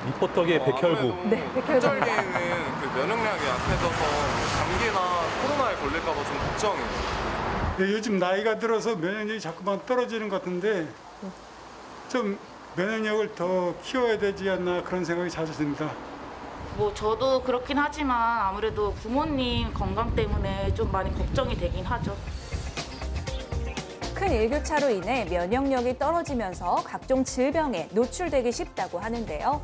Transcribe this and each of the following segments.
리포터계 백혈구. 네, 백혈구입니다. 환절기에는 그 면역력이 약해져서 감기나 코로나에 걸릴까봐 좀 걱정이에요. 네, 요즘 나이가 들어서 면역력이 자꾸만 떨어지는 것 같은데 좀 면역력을 더 키워야 되지 않나 그런 생각이 자주 듭니다. 뭐 저도 그렇긴 하지만 아무래도 부모님 건강 때문에 좀 많이 걱정이 되긴 하죠. 큰 일교차로 인해 면역력이 떨어지면서 각종 질병에 노출되기 쉽다고 하는데요.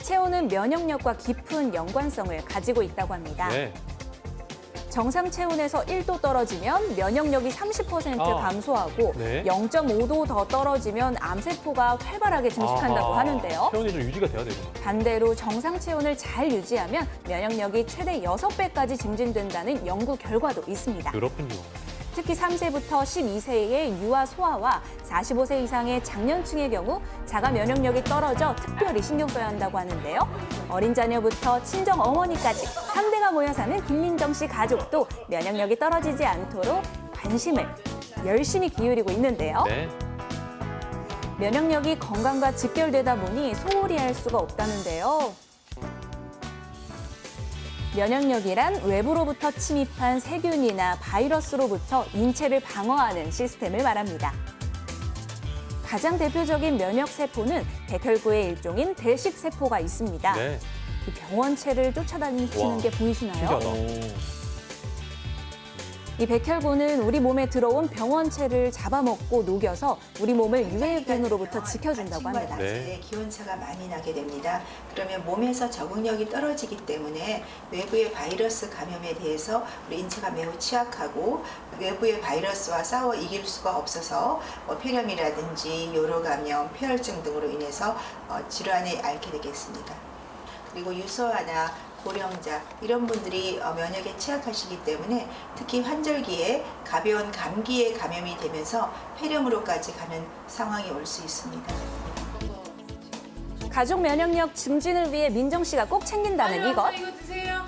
체온은 면역력과 깊은 연관성을 가지고 있다고 합니다. 네. 정상 체온에서 1도 떨어지면 면역력이 30% 감소하고 네. 0.5도 더 떨어지면 암세포가 활발하게 증식한다고 아하. 하는데요. 체온이 좀 유지가 돼야 되구나. 반대로 정상 체온을 잘 유지하면 면역력이 최대 6배까지 증진된다는 연구 결과도 있습니다. 그렇군요. 특히 3세부터 12세의 유아 소아와 45세 이상의 장년층의 경우 자가 면역력이 떨어져 특별히 신경 써야 한다고 하는데요. 어린 자녀부터 친정 어머니까지 3대가 모여 사는 김민정 씨 가족도 면역력이 떨어지지 않도록 관심을 열심히 기울이고 있는데요. 네. 면역력이 건강과 직결되다 보니 소홀히 할 수가 없다는데요. 면역력이란 외부로부터 침입한 세균이나 바이러스로부터 인체를 방어하는 시스템을 말합니다. 가장 대표적인 면역세포는 백혈구의 일종인 대식세포가 있습니다. 네. 이 병원체를 쫓아다니시는 와, 게 보이시나요? 신기하다. 이 백혈구는 우리 몸에 들어온 병원체를 잡아먹고 녹여서 우리 몸을 유해균으로부터 지켜준다고 합니다. 네. 기온차가 많이 나게 됩니다. 그러면 몸에서 적응력이 떨어지기 때문에 외부의 바이러스 감염에 대해서 우리 인체가 매우 취약하고 외부의 바이러스와 싸워 이길 수가 없어서 폐렴이라든지 요로 감염, 폐혈증 등으로 인해서 질환에 앓게 되겠습니다. 그리고 유서아나 고령자 이런 분들이 면역에 취약하시기 때문에 특히 환절기에 가벼운 감기에 감염이 되면서 폐렴으로까지 가는 상황이 올 수 있습니다. 가족 면역력 증진을 위해 민정 씨가 꼭 챙긴다는 이것, 이거 드세요.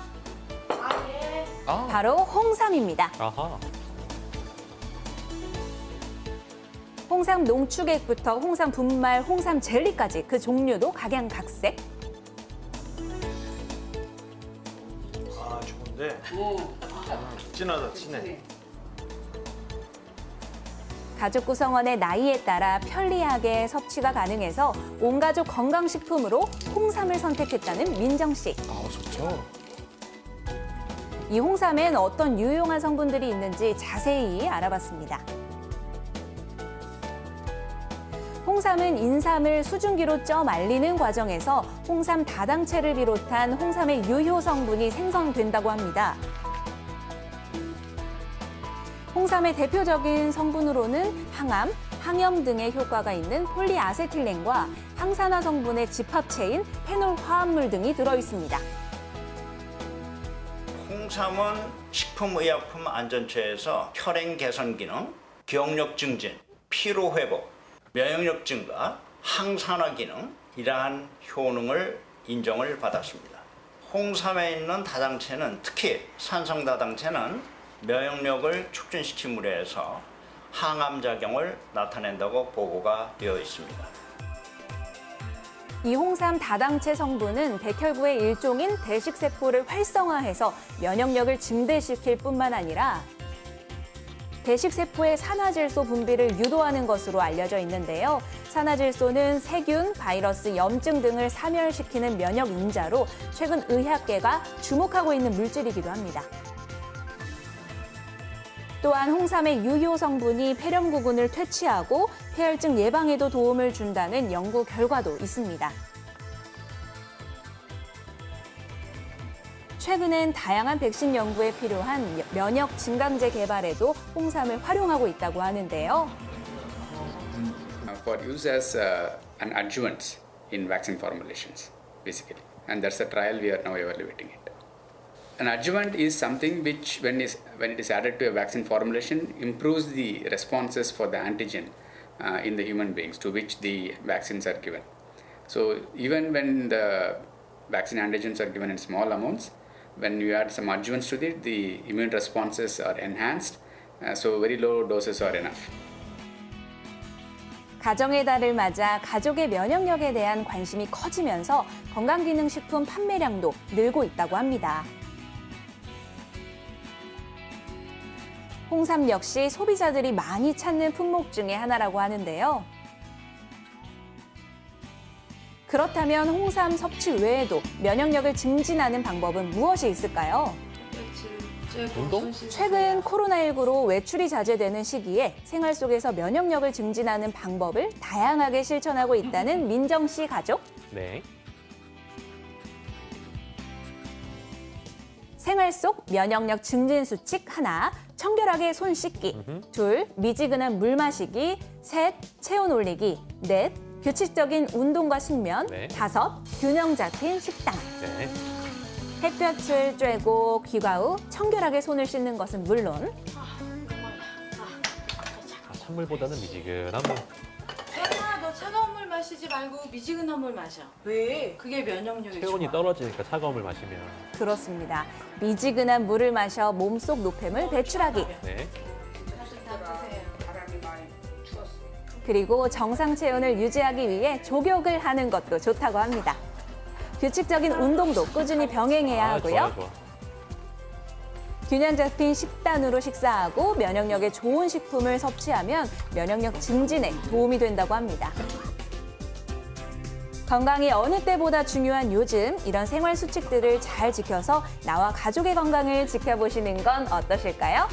아, 예. 바로 홍삼입니다. 아하. 홍삼 농축액부터 홍삼 분말, 홍삼 젤리까지 그 종류도 각양각색. 아 좋은데. 진하다 진해. 가족 구성원의 나이에 따라 편리하게 섭취가 가능해서 온 가족 건강식품으로 홍삼을 선택했다는 민정 씨. 아, 좋죠. 이 홍삼엔 어떤 유용한 성분들이 있는지 자세히 알아봤습니다. 홍삼은 인삼을 수증기로 쪄 말리는 과정에서 홍삼 다당체를 비롯한 홍삼의 유효 성분이 생성된다고 합니다. 홍삼의 대표적인 성분으로는 항암, 항염 등의 효과가 있는 폴리아세틸렌과 항산화 성분의 집합체인 페놀 화합물 등이 들어 있습니다. 홍삼은 식품의약품 안전처에서 혈행 개선 기능, 기억력 증진, 피로 회복, 면역력 증가, 항산화 기능 이러한 효능을 인정을 받았습니다. 홍삼에 있는 다당체는 특히 산성 다당체는 면역력을 촉진시킴으로 해서 항암 작용을 나타낸다고 보고가 되어 있습니다. 이 홍삼 다당체 성분은 백혈구의 일종인 대식세포를 활성화해서 면역력을 증대시킬 뿐만 아니라 대식세포의 산화질소 분비를 유도하는 것으로 알려져 있는데요. 산화질소는 세균, 바이러스, 염증 등을 사멸시키는 면역 인자로 최근 의학계가 주목하고 있는 물질이기도 합니다. 또한 홍삼의 유효 성분이 폐렴구근을 퇴치하고 폐혈증 예방에도 도움을 준다는 연구 결과도 있습니다. 최근엔 다양한 백신 연구에 필요한 면역 증강제 개발에도 홍삼을 활용하고 있다고 하는데요. For use as an adjuvant in vaccine formulations, basically. And that's a trial we are now evaluating it. An adjuvant is something which, when it is added to a vaccine formulation, improves the responses for the antigen in the human beings to which the vaccines are given. So even when the vaccine antigens are given in small amounts, when you add some adjuvants to it, the immune responses are enhanced. So very low doses are enough. 가정의 달을 맞아 가족의 면역력에 대한 관심이 커지면서 건강기능식품 판매량도 늘고 있다고 합니다. 홍삼 역시 소비자들이 많이 찾는 품목 중에 하나라고 하는데요. 그렇다면 홍삼 섭취 외에도 면역력을 증진하는 방법은 무엇이 있을까요? 운동? 최근 코로나19로 외출이 자제되는 시기에 생활 속에서 면역력을 증진하는 방법을 다양하게 실천하고 있다는 민정 씨 가족. 네. 생활 속 면역력 증진 수칙 하나, 청결하게 손 씻기. 둘, 미지근한 물 마시기. 셋, 체온 올리기. 넷, 규칙적인 운동과 숙면. 네. 다섯, 균형 잡힌 식단. 네. 햇볕을 쬐고 귀가 후 청결하게 손을 씻는 것은 물론 찬물보다는 미지근한 물. 야, 너 차가운 물 마시지 말고 미지근한 물 마셔. 왜? 그게 면역력이 체온이 좋아. 떨어지니까 차가운 물 마시면. 그렇습니다. 미지근한 물을 마셔 몸속 노폐물 배출하기. 네. 그리고 정상 체온을 유지하기 위해 족욕을 하는 것도 좋다고 합니다. 규칙적인 운동도 꾸준히 병행해야 하고요. 좋아. 균형 잡힌 식단으로 식사하고 면역력에 좋은 식품을 섭취하면 면역력 증진에 도움이 된다고 합니다. 건강이 어느 때보다 중요한 요즘, 이런 생활 수칙들을 잘 지켜서 나와 가족의 건강을 지켜보시는 건 어떠실까요?